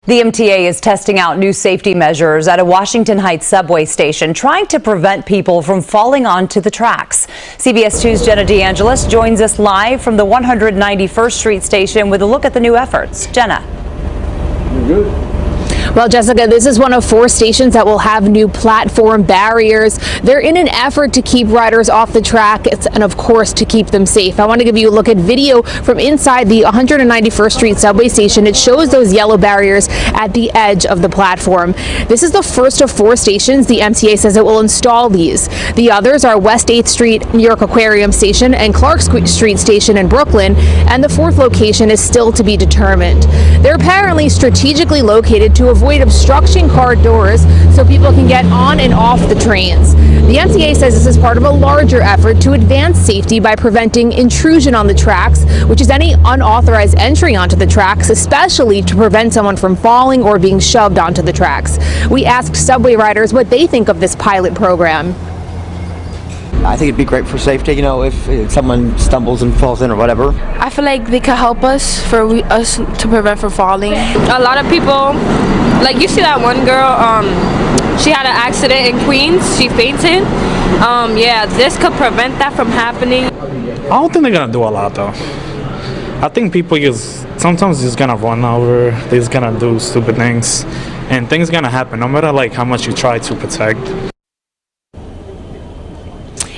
The MTA is testing out new safety measures at a Washington Heights subway station, trying to prevent people from falling onto the tracks. CBS 2's 𝗦𝗢𝗟𝗟𝗢𝗪 joins us live from the 191st Street station with a look at the new efforts. Jenna. You're good. Well, Jessica, this is one of 4 stations that will have new platform barriers. They're in an effort to keep riders off the track and, of course, to keep them safe. I want to give you a look at video from inside the 191st Street subway station. It shows those yellow barriers at the edge of the platform. This is the first of 4 stations. The MTA says it will install these. The others are West 8th Street, New York Aquarium Station, and Clark Street Station in Brooklyn, and the 4th location is still to be determined. They're apparently strategically located to avoid obstruction car doors so people can get on and off the trains. The MTA says this is part of a larger effort to advance safety by preventing intrusion on the tracks, which is any unauthorized entry onto the tracks, especially to prevent someone from falling or being shoved onto the tracks. We asked subway riders what they think of this pilot program. I think it'd be great for safety, you know, if someone stumbles and falls in or whatever. I feel like they could help us to prevent from falling. A lot of people, like you see that one girl, she had an accident in Queens, she fainted. Yeah, this could prevent that from happening. I don't think they're gonna do a lot though. I think people sometimes just gonna run over, they're just gonna do stupid things, and things gonna happen no matter like how much you try to protect.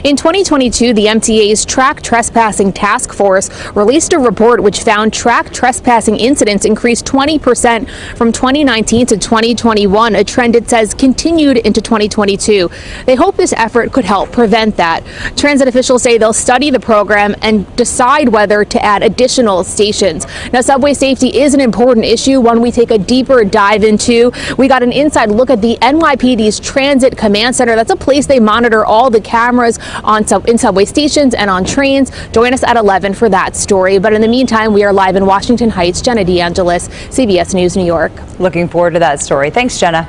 In 2022, the MTA's Track Trespassing Task Force released a report which found track trespassing incidents increased 20% from 2019 to 2021, a trend it says continued into 2022. They hope this effort could help prevent that. Transit officials say they'll study the program and decide whether to add additional stations. Now, subway safety is an important issue, one we take a deeper dive into. We got an inside look at the NYPD's Transit Command Center. That's a place they monitor all the cameras in subway stations and on trains. Join us at 11 for that story. But in the meantime, we are live in Washington Heights. 𝗦𝗢𝗟𝗟𝗢𝗪, CBS News, New York. Looking forward to that story. Thanks, Jenna.